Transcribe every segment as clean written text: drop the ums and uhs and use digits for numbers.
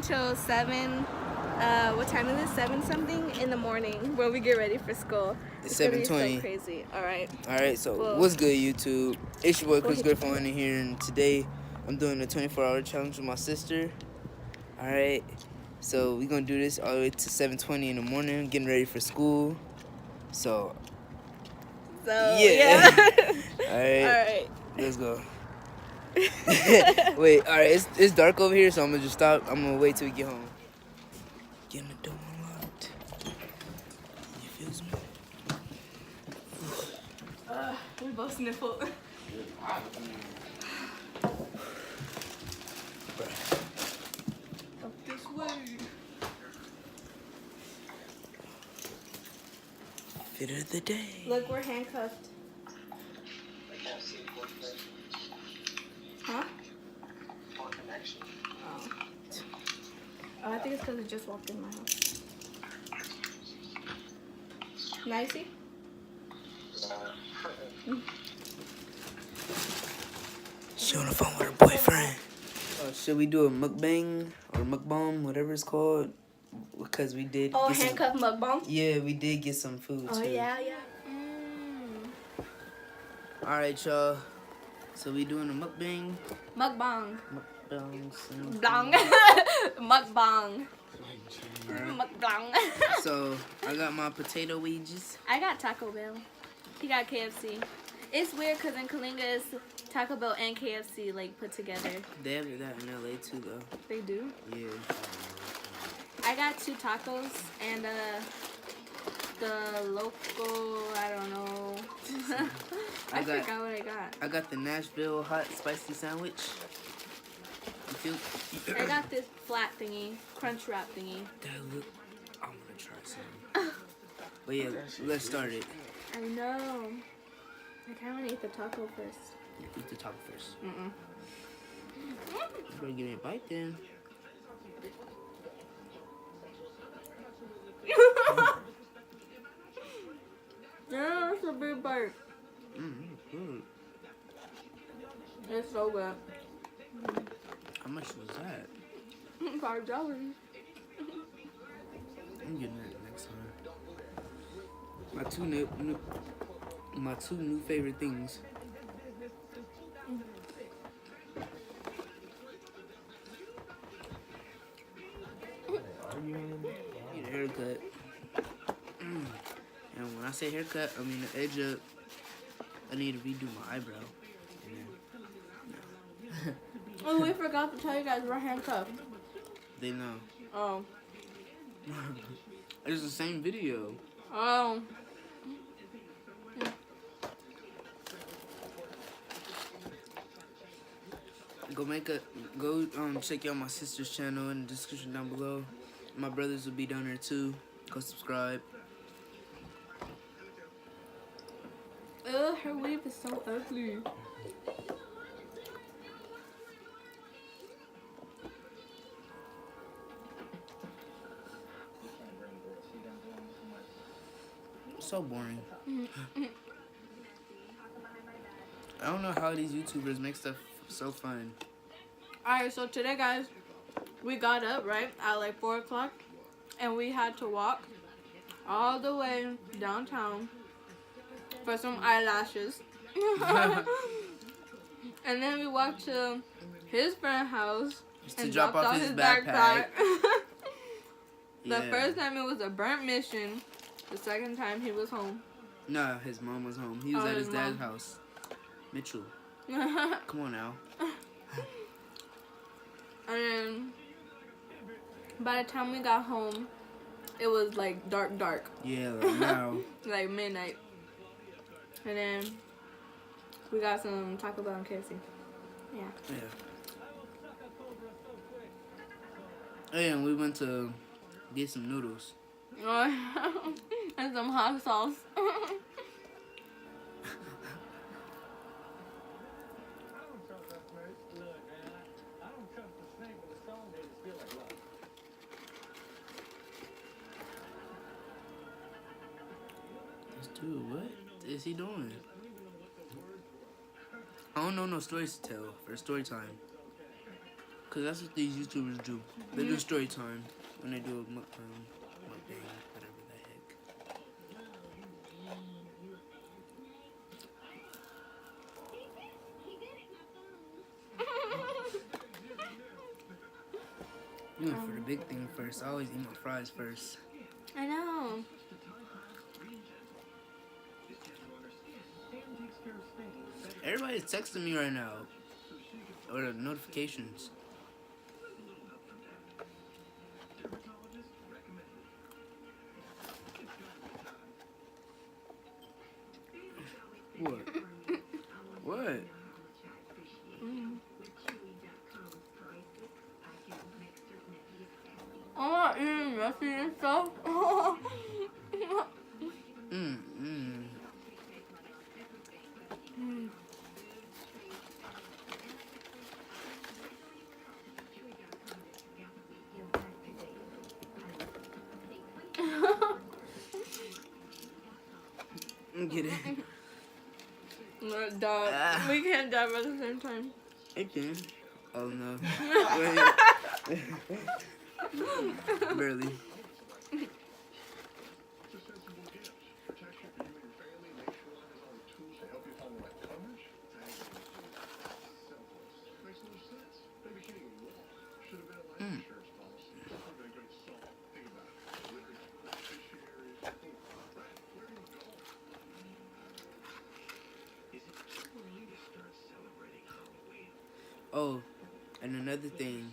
until 7. What time is it? 7 something in the morning when we get ready for school. It's gonna be 7:20. so crazy. All right. So Well, what's good, YouTube? It's your boy Go Chris ahead. Griffin in here, and today I'm doing a 24-hour challenge with my sister. All right, so we're gonna do this all the way to 7:20 in the morning, getting ready for school. So yeah. All right, All right. let's go. Wait, all right, it's dark over here, so I'm gonna just stop. I'm gonna wait till we get home. Getting the door unlocked. You feels me? We both sniffled. Up this way. Fit of the day. Look, we're handcuffed. Huh? Oh, I think it's because it just walked in my house. Nicey? She on the phone with her boyfriend. Should we do a mukbang or mukbang, whatever it's called? Because we did. Oh, get handcuff mukbang? Yeah, we did get some food too. Oh, yeah. All right, y'all. So we doing a mukbang. Mukbang. Mukbang. Blang. Mukbang. Mukbang. So I got my potato wedges. I got Taco Bell. He got KFC. It's weird because in Kalinga it's Taco Bell and KFC like put together. They have that in LA too, though. They do? Yeah. I got 2 tacos and the local, I don't know. I forgot what I got. I got the Nashville hot spicy sandwich. I got this flat thingy, crunch wrap thingy. That look. I'm gonna try some. But yeah, let's start it. I know. I kind of want to eat the taco first. Eat the taco first. Mm-mm. You better give me a bite then. Yeah, it's a big bite. Good. It's so good. How much was that? $5. I'm getting that next time. My two new favorite things. Need a haircut. And when I say haircut, I mean the edge up. I need to redo my eyebrow. Oh, we forgot to tell you guys we're handcuffed. They know. Oh. It's the same video. Oh. Go check out my sister's channel in the description down below. My brothers will be down there too. Go subscribe. Ugh, her weave is so ugly. So boring. I don't know how these YouTubers make stuff so fun. Alright, so today, guys, we got up, right, at like 4 o'clock, and we had to walk all the way downtown for some eyelashes. And then we walked to his friend's house and drop dropped off his his backpack. The Yeah. first time it was a burnt mission. The second time he was home. No, his mom was home. He was at his dad's house. Mitchell. Come on now. And then by the time we got home, it was like dark. Yeah, like now. Like midnight. And then we got some Taco Bell and KFC. Yeah. And we went to get some noodles. And some hot sauce. This dude, what is he doing? I don't know no stories to tell for story time. Cause that's what these YouTubers do. They do story time when they do a mukbang, whatever the heck. You went for the big thing first. I always eat my fries first. I know. Everybody's texting me right now. Or the notifications. What? What? I'm not eating messy and stuff. Get it? Dog. We can't dive at the same time. I can. Oh no. Wait. Barely. Oh, and another thing,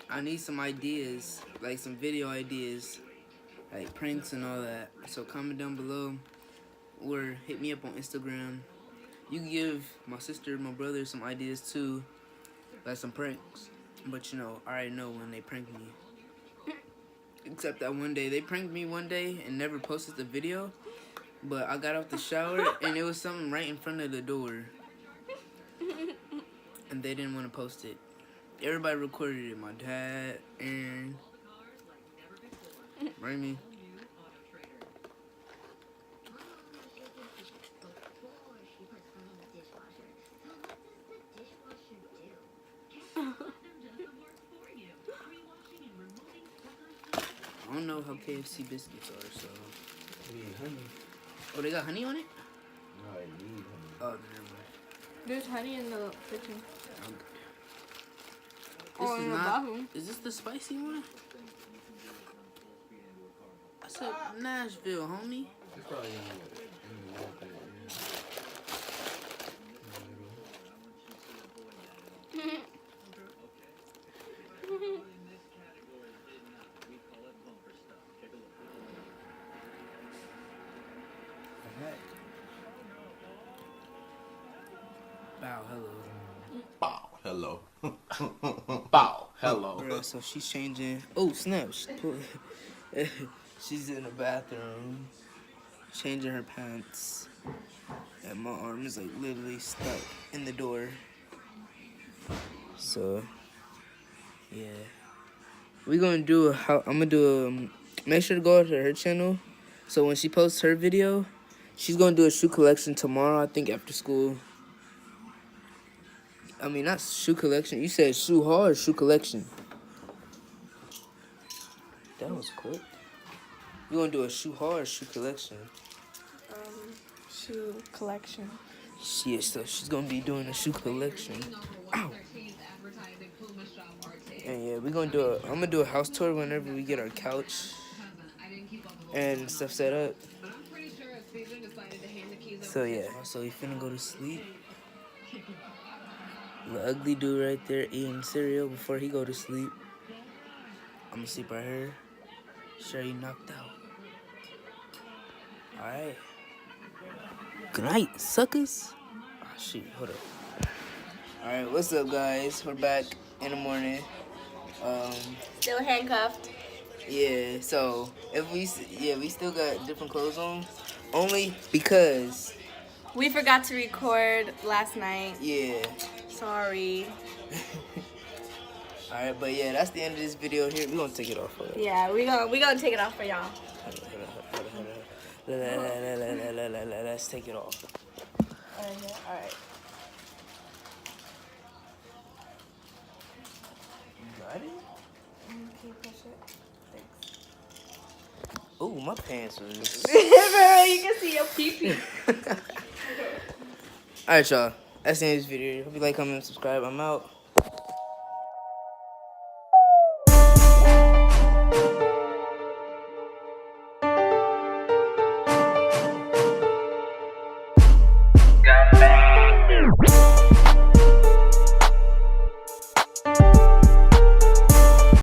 I need some ideas, like some video ideas, like pranks and all that. So comment down below or hit me up on Instagram. You can give my sister, my brother some ideas too, like some pranks. But you know, I already know when they prank me. Except that one day, they pranked me one day and never posted the video. But I got out the shower and it was something right in front of the door. And they didn't want to post it. Everybody recorded it. My dad, Aaron, Remy. I don't know how KFC biscuits are, so. We need honey. Oh, they got honey on it? No, I need honey. Oh, never mind. There's honey in the kitchen. Okay. Oh, This in is the not. bathroom. Is this the spicy one? I said Nashville, homie. It's probably in the middle. Bow, hello. Bow, hello. Bow, hello. Bro, so she's changing. Oh, snap. She's in the bathroom, changing her pants. And my arm is like literally stuck in the door. So, yeah. We're gonna do I'm gonna do make sure to go to her channel. So when she posts her video, she's gonna do a shoe collection tomorrow, I think after school. I mean, not shoe collection. You said shoe haul or shoe collection? That was quick. You want to do a shoe haul or shoe collection? Shoe collection. Yeah, so she's going to be doing a shoe collection. Ow. And yeah, we're going to do I'm going to do a house tour whenever we get our couch and stuff set up. So yeah, so we finna go to sleep. The ugly dude right there eating cereal before he go to sleep. I'm gonna sleep right here. Sure he knocked out. Alright. Good night, suckers. Oh shoot, hold up. Alright, what's up guys? We're back in the morning. Still handcuffed. Yeah, so if we still got different clothes on. Only because We forgot to record last night. yeah. Sorry. Alright, but yeah, that's the end of this video here. We're gonna take it off. Yeah, we gonna take it off for y'all. Let's take it off. Alright. Ready? Can you push it? Thanks. Ooh, my pants was. Bro, you can see your pee-pee. Alright, y'all. That's the end of this video. Hope you like, comment, and subscribe. I'm out.